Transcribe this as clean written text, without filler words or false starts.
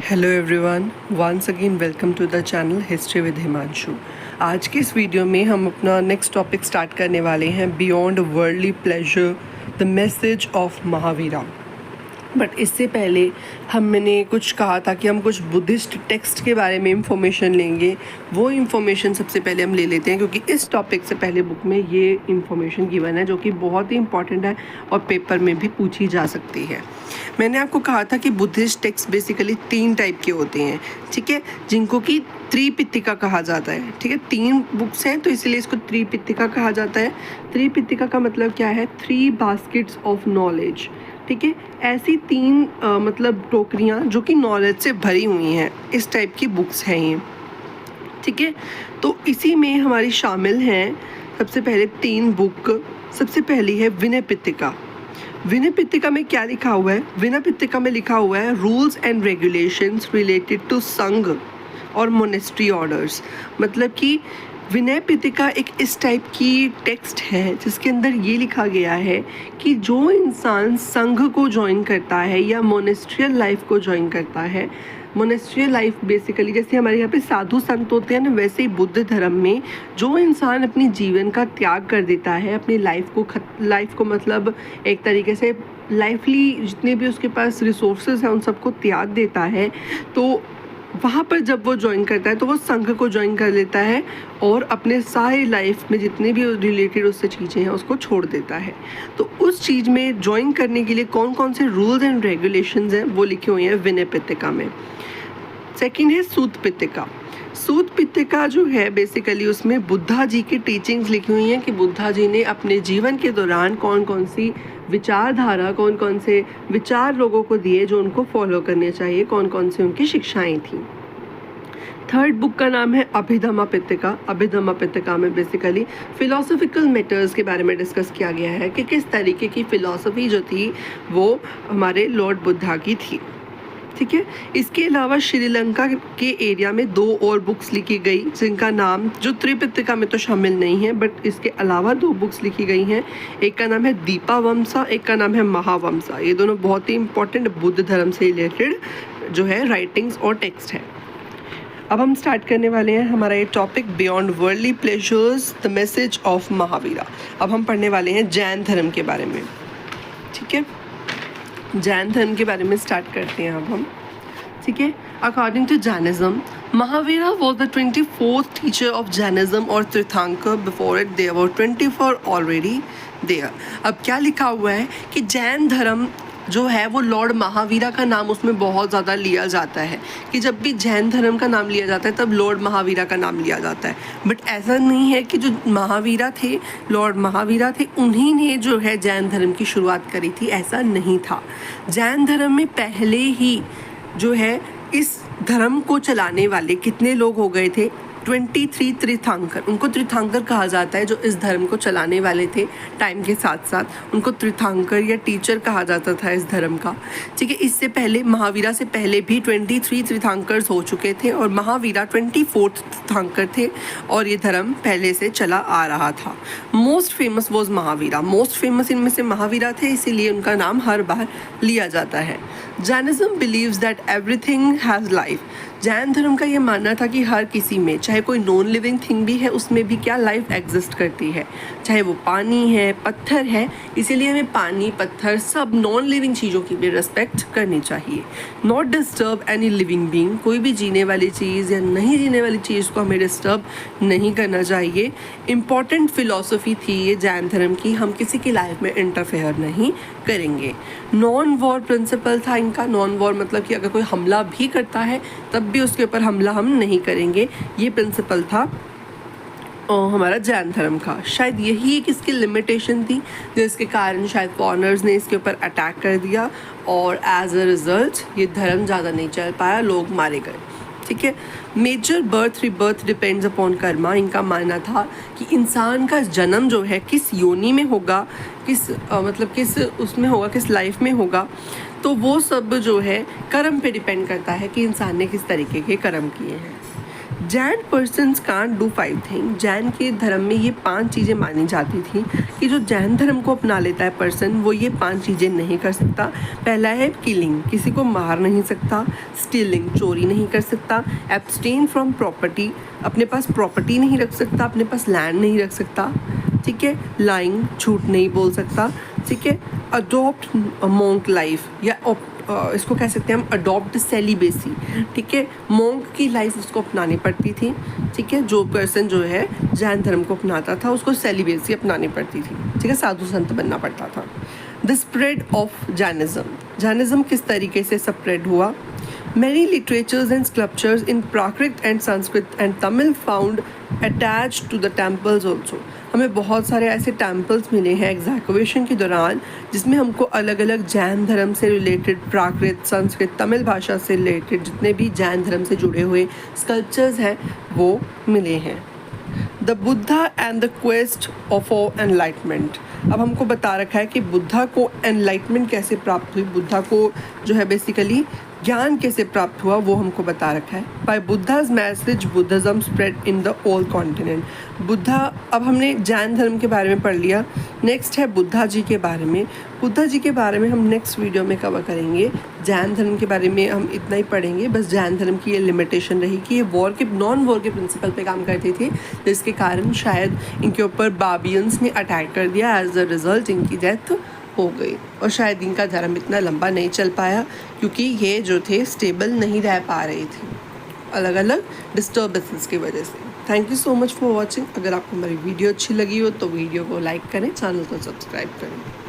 Hello everyone, once again welcome to the channel History with Himanshu. आज के इस video में हम अपना नेक्स्ट टॉपिक स्टार्ट करने वाले हैं, beyond worldly pleasure the message of Mahavira. But इससे पहले मैंने कुछ कहा था कि हम कुछ बुद्धिस्ट टेक्स्ट के बारे में इंफॉर्मेशन लेंगे। वो इंफॉर्मेशन सबसे पहले हम ले लेते हैं, क्योंकि इस टॉपिक से पहले बुक में ये इंफॉर्मेशन गिवन है जो कि बहुत ही इंपॉर्टेंट है और पेपर में भी पूछी जा सकती है। मैंने आपको कहा था कि बुद्धिस्ट टेक्स्ट बेसिकली 3 टाइप के होते हैं, ठीक है, जिनको कि त्रिपिटका कहा जाता है। ठीक है, 3 बुक्स हैं तो इसलिए इसको त्रिपिटका कहा जाता है। त्रिपिटका का मतलब क्या है? 3 बास्केट्स ऑफ नॉलेज। ठीक है, ऐसी 3 मतलब टोकरियाँ जो कि नॉलेज से भरी हुई हैं, इस टाइप की बुक्स हैं ये। ठीक है, तो इसी में हमारी शामिल हैं सबसे पहले 3 बुक। सबसे पहली है विनय पिटका। विनय पिटका में क्या लिखा हुआ है? विनय पिटका में लिखा हुआ है rules and regulations related to Sangha और मोनेस्ट्री ऑर्डर्स। मतलब कि विनय पिटका एक इस टाइप की टेक्स्ट है जिसके अंदर ये लिखा गया है कि जो इंसान संघ को ज्वाइन करता है या मोनेस्ट्रियल लाइफ को ज्वाइन करता है, मोनेस्ट्रियल लाइफ बेसिकली जैसे हमारे यहाँ पे साधु संत होते हैं ना, वैसे ही बुद्ध धर्म में जो इंसान अपनी जीवन का त्याग कर देता है, अपनी लाइफ को मतलब एक तरीके से लाइफली जितने भी उसके पास रिसोर्सेज हैं उन सबको त्याग देता है, तो वहाँ पर जब वो ज्वाइन करता है तो वो संघ को ज्वाइन कर लेता है और अपने सारे लाइफ में जितने भी रिलेटेड उससे चीज़ें हैं उसको छोड़ देता है। तो उस चीज़ में ज्वाइन करने के लिए कौन कौन से रूल्स एंड रेगुलेशंस हैं वो लिखे हुए हैं विनय पिटका में। सेकंड है सूत पिटका। सूत पिटका जो है बेसिकली उसमें बुद्धा जी की टीचिंग्स लिखी हुई हैं कि बुद्धा जी ने अपने जीवन के दौरान कौन कौन सी विचारधारा, कौन कौन से विचार लोगों को दिए जो उनको फॉलो करने चाहिए, कौन कौन से उनकी शिक्षाएं थी। थर्ड बुक का नाम है अभिधम्मा पिटका। अभिधम्मा पिटका में बेसिकली फिलोसॉफिकल मैटर्स के बारे में डिस्कस किया गया है कि किस तरीके की फ़िलासफ़ी जो थी वो हमारे लॉर्ड बुद्धा की थी। ठीक है, इसके अलावा श्रीलंका के एरिया में 2 और बुक्स लिखी गई जिनका नाम जो त्रिपिटका में तो शामिल नहीं है, बट इसके अलावा 2 बुक्स लिखी गई हैं। एक का नाम है दीपावमसा, एक का नाम है महावमसा। ये दोनों बहुत ही इंपॉर्टेंट बुद्ध धर्म से रिलेटेड जो है राइटिंग्स और टेक्स्ट है। अब हम स्टार्ट करने वाले हैं हमारा ये topic, beyond worldly pleasures the message of Mahavira. अब हम पढ़ने वाले हैं जैन धर्म के बारे में। ठीक है, जैन धर्म के बारे में स्टार्ट करते हैं अब हम। ठीक है, according to Jainism, Mahavira was the 24th teacher of Jainism और tirthankar. Before it there were 24 already there. अब क्या लिखा हुआ है कि जैन धर्म जो है वो लॉर्ड महावीरा का नाम उसमें बहुत ज़्यादा लिया जाता है, कि जब भी जैन धर्म का नाम लिया जाता है तब लॉर्ड महावीरा का नाम लिया जाता है। बट ऐसा नहीं है कि जो महावीरा थे, लॉर्ड महावीरा थे, उन्हीं ने जो है जैन धर्म की शुरुआत करी थी, ऐसा नहीं था। जैन धर्म में पहले ही जो है इस धर्म को चलाने वाले कितने लोग हो गए थे? 23 तीर्थंकर। उनको तीर्थंकर कहा जाता है जो इस धर्म को चलाने वाले थे। टाइम के साथ साथ उनको तीर्थंकर या टीचर कहा जाता था इस धर्म का। ठीक है, इससे पहले महावीरा से पहले भी 23 तीर्थंकर्स हो चुके थे और महावीरा 24th तीर्थंकर थे और ये धर्म पहले से चला आ रहा था। Most famous was Mahavira. Most famous इनमें से महावीरा थे, इसीलिए उनका नाम हर बार लिया जाता है। Jainism believes that everything has life. Jain धर्म का ये मानना था कि हर किसी में, चाहे कोई नॉन लिविंग थिंग भी है, उसमें भी क्या लाइफ एग्जिस्ट करती है, चाहे वो पानी है, पत्थर है। इसीलिए हमें पानी, पत्थर, सब नॉन लिविंग चीज़ों की भी रिस्पेक्ट करनी चाहिए। Not disturb any living being. कोई भी जीने वाली चीज़ या नहीं जीने वाली चीज़ को हमें डिस्टर्ब नहीं करना चाहिए। इम्पॉर्टेंट फ़िलासफ़ी थी ये जैन धर्म की, हम किसी की लाइफ में इंटरफेयर नहीं करेंगे। नॉन वॉर प्रिंसिपल था इनका। नॉन वॉर मतलब कि अगर कोई हमला भी करता है तब भी उसके ऊपर हमला हम नहीं करेंगे, ये प्रिंसिपल था हमारा जैन धर्म का। शायद यही एक इसकी लिमिटेशन थी जिसके कारण शायद फॉरेनर्स ने इसके ऊपर अटैक कर दिया और एज अ रिज़ल्ट ये धर्म ज़्यादा नहीं चल पाया, लोग मारे गए। ठीक है, major birth rebirth depends upon karma. इनका मानना था कि इंसान का जन्म जो है किस योनि में होगा, किस किस उसमें होगा, किस लाइफ में होगा, तो वो सब जो है कर्म पे डिपेंड करता है कि इंसान ने किस तरीके के कर्म किए हैं। Jain persons can't do 5 thing. Jain के धर्म में ये 5 चीज़ें मानी जाती थी कि जो जैन धर्म को अपना लेता है पर्सन, वो ये 5 चीज़ें नहीं कर सकता। पहला है किलिंग, किसी को मार नहीं सकता। स्टीलिंग, चोरी नहीं कर सकता। एब्सटेन फ्रॉम प्रॉपर्टी, अपने पास प्रॉपर्टी नहीं रख सकता, अपने पास लैंड नहीं रख सकता। ठीक है। लाइंग, झूठ नहीं बोल सकता। ठीक है। अडॉप्ट मॉन्क लाइफ, या इसको कह सकते हैं हम अडॉप्ट सेलिबेसी। ठीक है। मॉन्क की लाइफ उसको अपनानी पड़ती थी। ठीक है। जो पर्सन जो है जैन धर्म को अपनाता था उसको सेलिबेसी अपनानी पड़ती थी। ठीक है। साधु संत बनना पड़ता था। The spread of Jainism, Jainism किस तरीके से स्प्रेड हुआ। Many literatures and sculptures in Prakrit and Sanskrit and Tamil found attached to the temples also. हमें बहुत सारे ऐसे टेम्पल्स मिले हैं एग्जैक्वेशन के दौरान जिसमें हमको अलग अलग जैन धर्म से रिलेटेड, प्राकृत, संस्कृत, तमिल भाषा से रिलेटेड जितने भी जैन धर्म से जुड़े हुए स्कल्पचर्स हैं वो मिले हैं। The Buddha and the quest of enlightenment. अब हमको बता रखा है कि बुद्धा को एनलाइटमेंट कैसे प्राप्त हुई, बुद्धा को जो है बेसिकली ज्ञान कैसे प्राप्त हुआ, वो हमको बता रखा है। By Buddha's message Buddhism spread in the old continent. Buddha, अब हमने जैन धर्म के बारे में पढ़ लिया। नेक्स्ट है बुद्धा जी के बारे में। बुद्धा जी के बारे में हम नेक्स्ट वीडियो में कवर करेंगे। जैन धर्म के बारे में हम इतना ही पढ़ेंगे। बस जैन धर्म की ये लिमिटेशन रही कि ये नॉन वॉर के प्रिंसिपल पे काम करते थे, जिसके कारण शायद इनके ऊपर बाबियंस ने अटैक कर दिया। एज अ रिजल्ट इनकी डेथ हो गई और शायद इनका धर्म इतना लंबा नहीं चल पाया क्योंकि ये जो थे स्टेबल नहीं रह पा रहे थे अलग अलग डिस्टर्बेंसेस की वजह से। Thank you so much for watching. अगर आपको हमारी वीडियो अच्छी लगी हो तो वीडियो को लाइक करें, चैनल को सब्सक्राइब करें।